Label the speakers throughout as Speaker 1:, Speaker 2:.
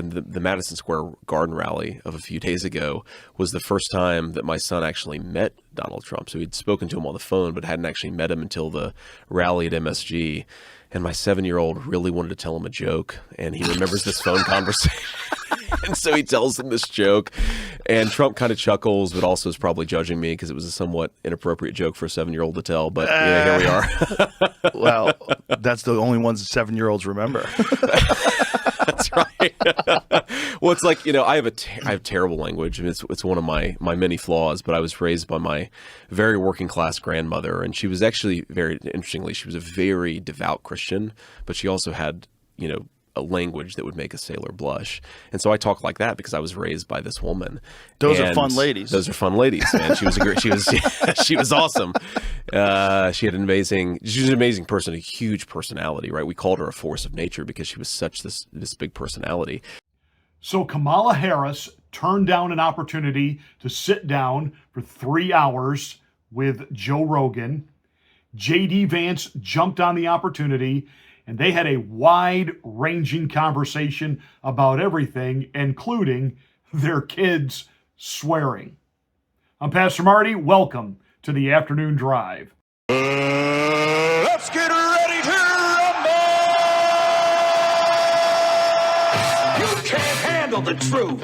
Speaker 1: And the Madison Square Garden rally of a few days ago was the first time that my son actually met Donald Trump. So he'd spoken to him on the phone, but hadn't actually met him until the rally at MSG. And my 7-year-old really wanted to tell him a joke, and he remembers this phone conversation. And so he tells him this joke, and Trump kind of chuckles, but also is probably judging me because it was a somewhat inappropriate joke for a 7-year-old to tell. But here we are.
Speaker 2: Well, that's the only ones that 7-year-olds remember.
Speaker 1: That's right. Well, it's like, I have terrible language. I mean, it's one of my many flaws, but I was raised by my very working class grandmother, and she was actually interestingly, she was a very devout Christian, but she also had, a language that would make a sailor blush. And so I talk like that because I was raised by this woman.
Speaker 2: Those are fun ladies.
Speaker 1: Those are fun ladies, man. She was awesome. She was an amazing person, a huge personality, right? We called her a force of nature because she was such this big personality.
Speaker 3: So Kamala Harris turned down an opportunity to sit down for 3 hours with Joe Rogan. J.D. Vance jumped on the opportunity, and they had a wide-ranging conversation about everything, including their kids swearing. I'm Pastor Marty. Welcome to the Afternoon Drive.
Speaker 4: Let's get ready to rumble! You can't handle the truth.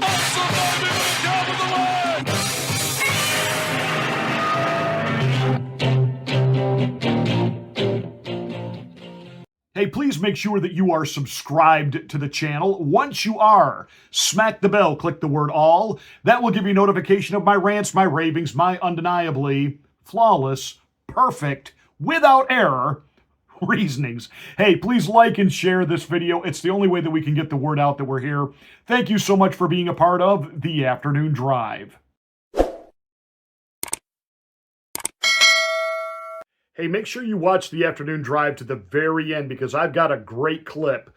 Speaker 3: Hey, please make sure that you are subscribed to the channel. Once you are, smack the bell, click the word all. That will give you notification of my rants, my ravings, my undeniably flawless, perfect, without error reasonings. Hey, please like and share this video. It's the only way that we can get the word out that we're here. Thank you so much for being a part of the Afternoon Drive. Hey, make sure you watch the Afternoon Drive to the very end because I've got a great clip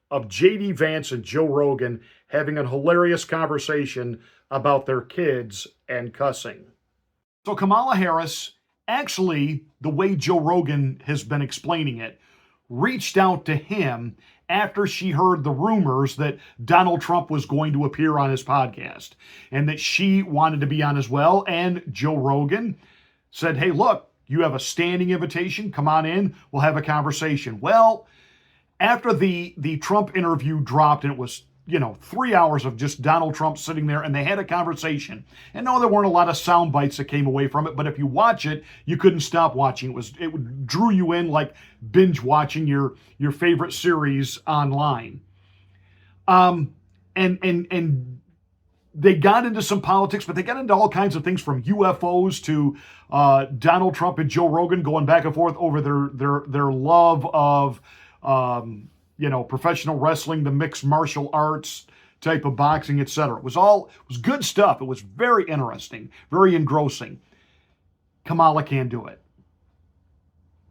Speaker 3: of J.D. Vance and Joe Rogan having a hilarious conversation about their kids and cussing. So Kamala Harris, actually, the way Joe Rogan has been explaining it, reached out to him after she heard the rumors that Donald Trump was going to appear on his podcast and that she wanted to be on as well. And Joe Rogan said, hey, look, you have a standing invitation. Come on in. We'll have a conversation. Well, after the Trump interview dropped, and it was, 3 hours of just Donald Trump sitting there, and they had a conversation. And no, there weren't a lot of sound bites that came away from it, but if you watch it, you couldn't stop watching. It drew you in like binge watching your favorite series online. And they got into some politics, but they got into all kinds of things from UFOs to Donald Trump and Joe Rogan going back and forth over their love of, professional wrestling, the mixed martial arts type of boxing, etc. It was good stuff. It was very interesting, very engrossing. Kamala can't do it.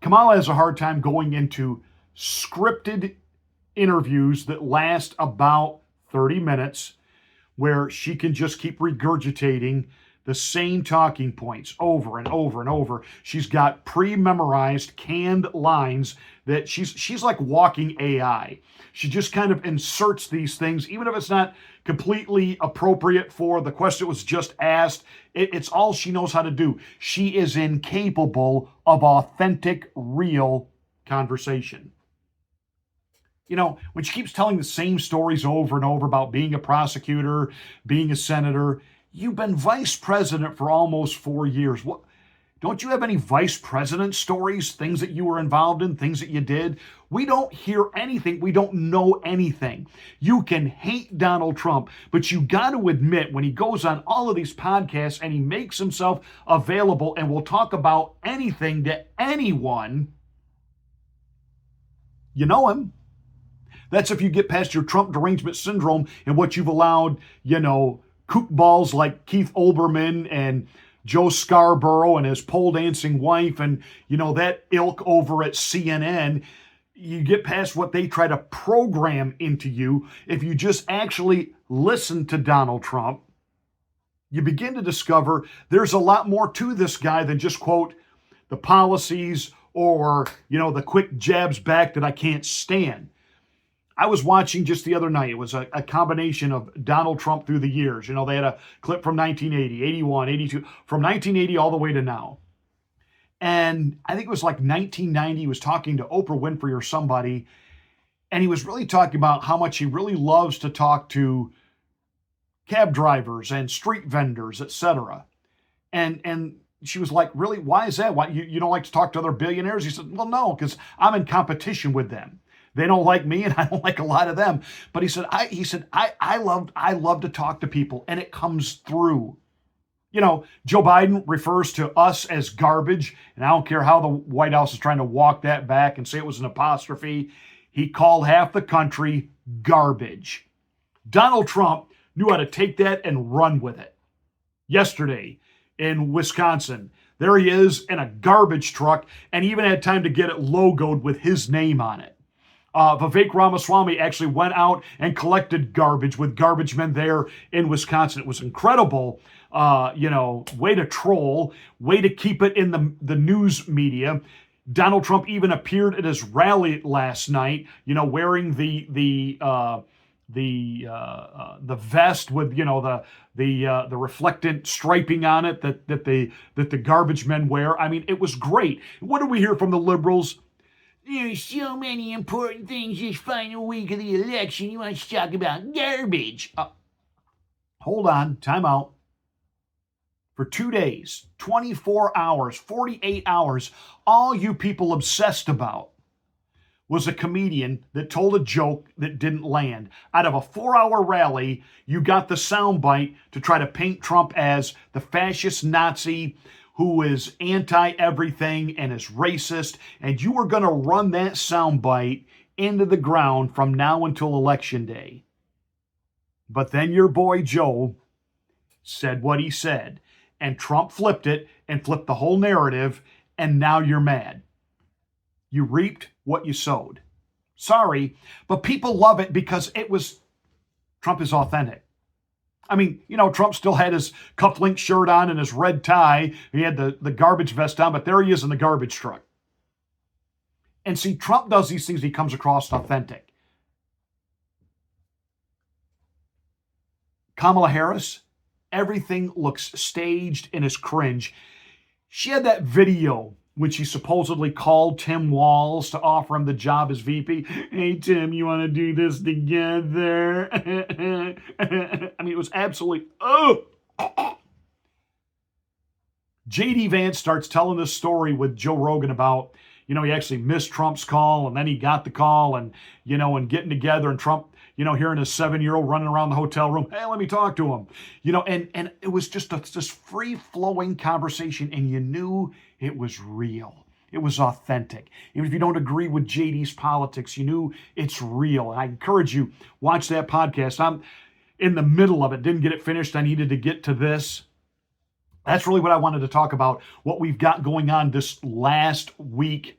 Speaker 3: Kamala has a hard time going into scripted interviews that last about 30 minutes, where she can just keep regurgitating the same talking points over and over and over. She's got pre-memorized, canned lines that she's like walking AI. She just kind of inserts these things, even if it's not completely appropriate for the question that was just asked. It's all she knows how to do. She is incapable of authentic, real conversation. When she keeps telling the same stories over and over about being a prosecutor, being a senator, you've been vice president for almost 4 years. What? Don't you have any vice president stories, things that you were involved in, things that you did? We don't hear anything. We don't know anything. You can hate Donald Trump, but you got to admit when he goes on all of these podcasts and he makes himself available and will talk about anything to anyone, you know him. That's if you get past your Trump derangement syndrome and what you've allowed, kook balls like Keith Olbermann and Joe Scarborough and his pole dancing wife and, that ilk over at CNN. You get past what they try to program into you. If you just actually listen to Donald Trump, you begin to discover there's a lot more to this guy than just, quote, the policies or, the quick jabs back that I can't stand. I was watching just the other night. It was a combination of Donald Trump through the years. You know, they had a clip from 1980, 81, 82, from 1980 all the way to now. And I think it was like 1990, he was talking to Oprah Winfrey or somebody, and he was really talking about how much he really loves to talk to cab drivers and street vendors, etc. And she was like, really, why is that? Why you don't like to talk to other billionaires? He said, well, no, because I'm in competition with them. They don't like me, and I don't like a lot of them. But he said, I love to talk to people, and it comes through. You know, Joe Biden refers to us as garbage, and I don't care how the White House is trying to walk that back and say it was an apostrophe. He called half the country garbage. Donald Trump knew how to take that and run with it. Yesterday in Wisconsin, there he is in a garbage truck, and he even had time to get it logoed with his name on it. Vivek Ramaswamy actually went out and collected garbage with garbage men there in Wisconsin. It was incredible. Way to troll, way to keep it in the news media. Donald Trump even appeared at his rally last night, wearing the vest with, the reflectant striping on it that the garbage men wear. I mean, it was great. What do we hear from the liberals? There's so many important things this final week of the election. You want to talk about garbage? Hold on, time out. For 2 days, 24 hours, 48 hours, all you people obsessed about was a comedian that told a joke that didn't land. Out of a 4-hour rally, you got the soundbite to try to paint Trump as the fascist Nazi who is anti-everything and is racist, and you were going to run that soundbite into the ground from now until Election Day. But then your boy Joe said what he said, and Trump flipped it and flipped the whole narrative, and now you're mad. You reaped what you sowed. Sorry, but people love it because Trump is authentic. I mean, Trump still had his cufflink shirt on and his red tie. He had the garbage vest on, but there he is in the garbage truck. And see, Trump does these things, he comes across authentic. Kamala Harris, everything looks staged and is cringe. She had that video when she supposedly called Tim Walz to offer him the job as VP. Hey, Tim, you want to do this together? I mean, it was absolutely, J.D. Vance starts telling this story with Joe Rogan about, he actually missed Trump's call, and then he got the call, and, and getting together, and Trump, hearing his 7-year-old running around the hotel room, hey, let me talk to him. And it was just this free-flowing conversation, and you knew it was real. It was authentic. Even if you don't agree with JD's politics, you knew it's real. And I encourage you, watch that podcast. I'm in the middle of it, didn't get it finished. I needed to get to this. That's really what I wanted to talk about, what we've got going on this last week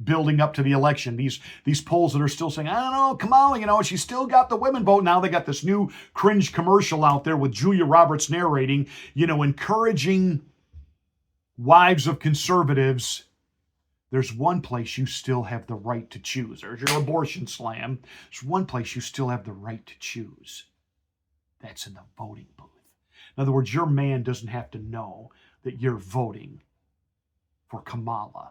Speaker 3: building up to the election. These polls that are still saying, I don't know, Kamala, she still got the women vote. Now they got this new cringe commercial out there with Julia Roberts narrating, encouraging wives of conservatives. There's one place you still have the right to choose. There's your abortion slam. There's one place you still have the right to choose. That's in the voting booth. In other words, your man doesn't have to know that you're voting for Kamala.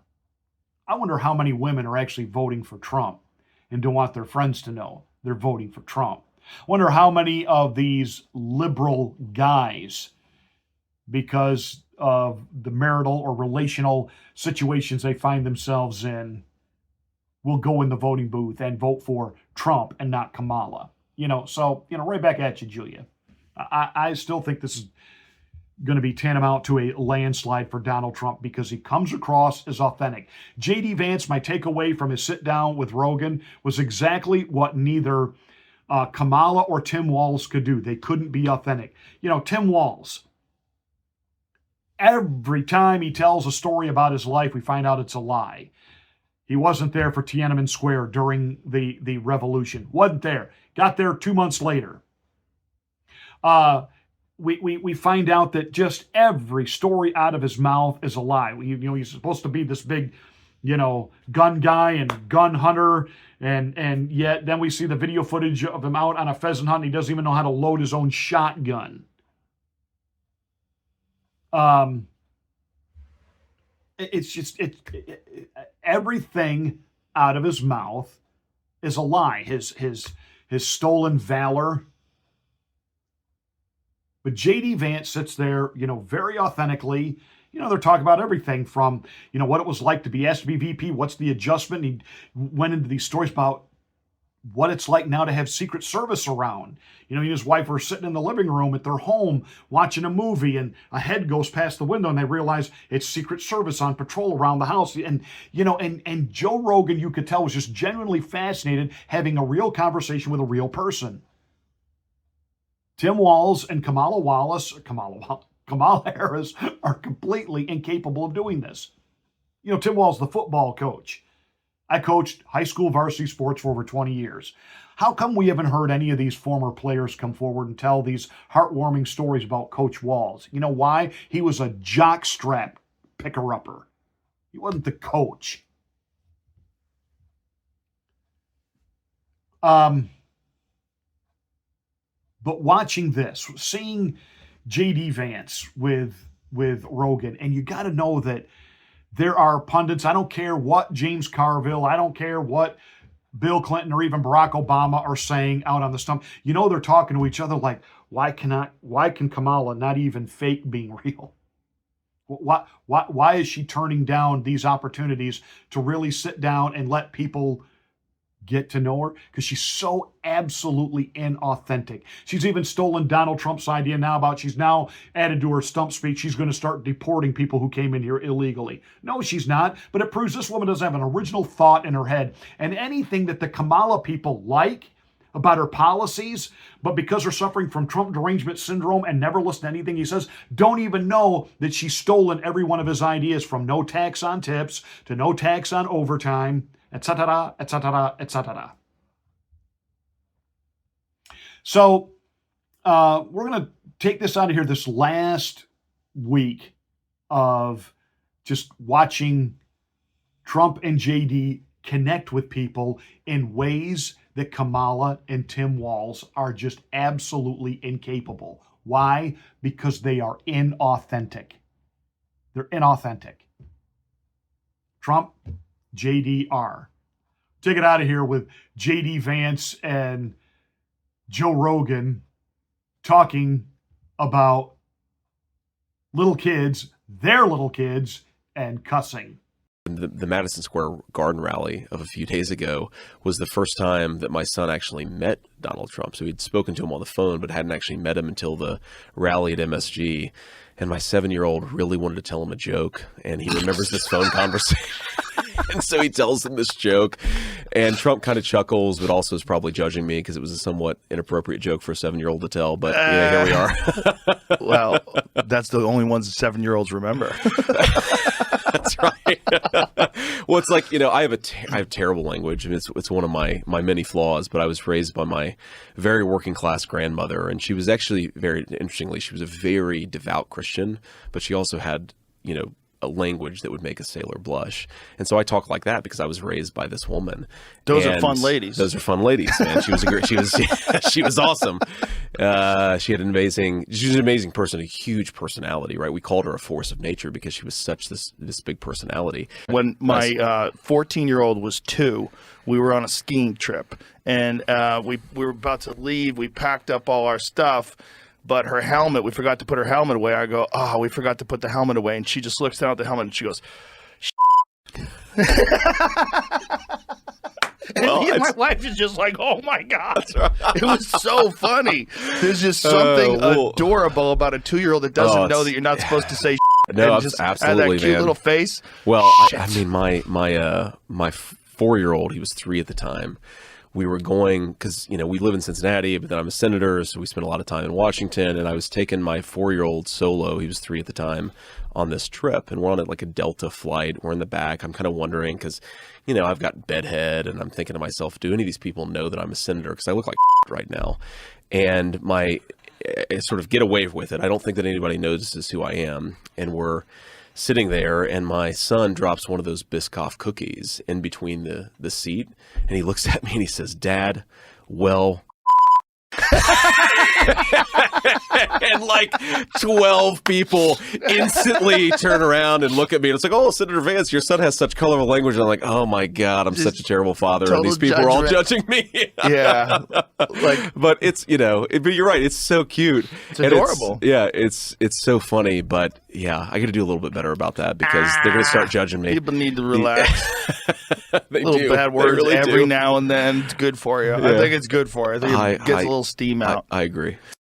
Speaker 3: I wonder how many women are actually voting for Trump and don't want their friends to know they're voting for Trump. I wonder how many of these liberal guys, because of the marital or relational situations they find themselves in, will go in the voting booth and vote for Trump and not Kamala. Right back at you, Julia. I still think this is going to be tantamount to a landslide for Donald Trump because he comes across as authentic. J.D. Vance, my takeaway from his sit down with Rogan, was exactly what neither Kamala or Tim Walz could do. They couldn't be authentic. Tim Walz, every time he tells a story about his life, we find out it's a lie. He wasn't there for Tiananmen Square during the revolution. Wasn't there. Got there 2 months later. We find out that just every story out of his mouth is a lie. He's supposed to be this big, gun guy and gun hunter And yet then we see the video footage of him out on a pheasant hunt, and he doesn't even know how to load his own shotgun. It's just everything out of his mouth is a lie. His stolen valor. But J.D. Vance sits there, very authentically. They're talking about everything from, what it was like to be asked to be VP, what's the adjustment. He went into these stories about what it's like now to have Secret Service around. He and his wife are sitting in the living room at their home watching a movie, and a head goes past the window and they realize it's Secret Service on patrol around the house. And Joe Rogan, you could tell, was just genuinely fascinated having a real conversation with a real person. Tim Walz and Kamala Harris are completely incapable of doing this. Tim Walz, the football coach. I coached high school varsity sports for over 20 years. How come we haven't heard any of these former players come forward and tell these heartwarming stories about Coach Walz? You know why? He was a jockstrap picker-upper. He wasn't the coach. But watching this, seeing J.D. Vance with Rogan, and you got to know that there are pundits. I don't care what James Carville, I don't care what Bill Clinton or even Barack Obama are saying out on the stump. They're talking to each other like, why can Kamala not even fake being real? Why is she turning down these opportunities to really sit down and let people get to know her? Because she's so absolutely inauthentic. She's even stolen Donald Trump's idea now about, she's now added to her stump speech, she's going to start deporting people who came in here illegally. No, she's not. But it proves this woman doesn't have an original thought in her head. And anything that the Kamala people like about her policies, but because they're suffering from Trump derangement syndrome and never listen to anything he says, don't even know that she's stolen every one of his ideas, from no tax on tips to no tax on overtime, etc., etc., etc. So we're going to take this out of here, this last week of just watching Trump and JD connect with people in ways that Kamala and Tim Walz are just absolutely incapable. Why? Because they are inauthentic. They're inauthentic. Trump, JDR. Take it out of here with J.D. Vance and Joe Rogan talking about little kids, their little kids, and cussing.
Speaker 1: The Madison Square Garden rally of a few days ago was the first time that my son actually met Donald Trump. So he'd spoken to him on the phone, but hadn't actually met him until the rally at MSG. And my 7-year-old really wanted to tell him a joke, and he remembers this phone conversation. And so he tells him this joke, and Trump kind of chuckles, but also is probably judging me because it was a somewhat inappropriate joke for a 7-year-old to tell. But here we are.
Speaker 2: Well, that's the only ones that 7-year-olds remember.
Speaker 1: That's right. Well, it's like, I have terrible language. I mean, it's one of my many flaws, but I was raised by my very working class grandmother, and she was actually, very interestingly, she was a very devout Christian, but she also had, a language that would make a sailor blush. And so I talk like that because I was raised by this woman.
Speaker 2: Those are fun ladies.
Speaker 1: Those are fun ladies, man. She was she was awesome. She had an amazing person, a huge personality, right? We called her a force of nature because she was such this big personality.
Speaker 2: When my 14-year-old was 2, we were on a skiing trip, and we were about to leave. We packed up all our stuff, but her helmet, we forgot to put her helmet away. I go, oh, we forgot to put the helmet away. And she just looks down at the helmet and she goes, and my wife is just like, oh my God. Right. It was so funny. There's just something adorable about a 2-year-old that doesn't know that you're not supposed to say
Speaker 1: no,
Speaker 2: and just
Speaker 1: absolutely,
Speaker 2: that cute little face.
Speaker 1: Well, I mean, my 4-year-old, he was 3 at the time. We were going, because, we live in Cincinnati, but then I'm a senator, so we spent a lot of time in Washington, and I was taking my 4-year-old solo, he was 3 at the time, on this trip, and we're on like a Delta flight. We're in the back. I'm kind of wondering, because, I've got bedhead, and I'm thinking to myself, do any of these people know that I'm a senator? Because I look like right now. And I sort of get away with it. I don't think that anybody notices who I am. And we're sitting there, and my son drops one of those Biscoff cookies in between the seat, and he looks at me and he says, "Dad, well." And like 12 people instantly turn around and look at me. And it's like, "Oh, Senator Vance, your son has such colorful language." And I'm like, "Oh my God, I'm such a terrible father. And these people are all judging me."
Speaker 2: Yeah.
Speaker 1: But it's, but you're right. It's so cute.
Speaker 2: It's adorable.
Speaker 1: It's so funny. But yeah, I got to do a little bit better about that because they're going to start judging me.
Speaker 2: People need to relax.
Speaker 1: They
Speaker 2: little
Speaker 1: do.
Speaker 2: bad words
Speaker 1: really
Speaker 2: every
Speaker 1: do.
Speaker 2: now and then. It's good for you. I think it's good for you. I think it gets a little steam out.
Speaker 1: I agree.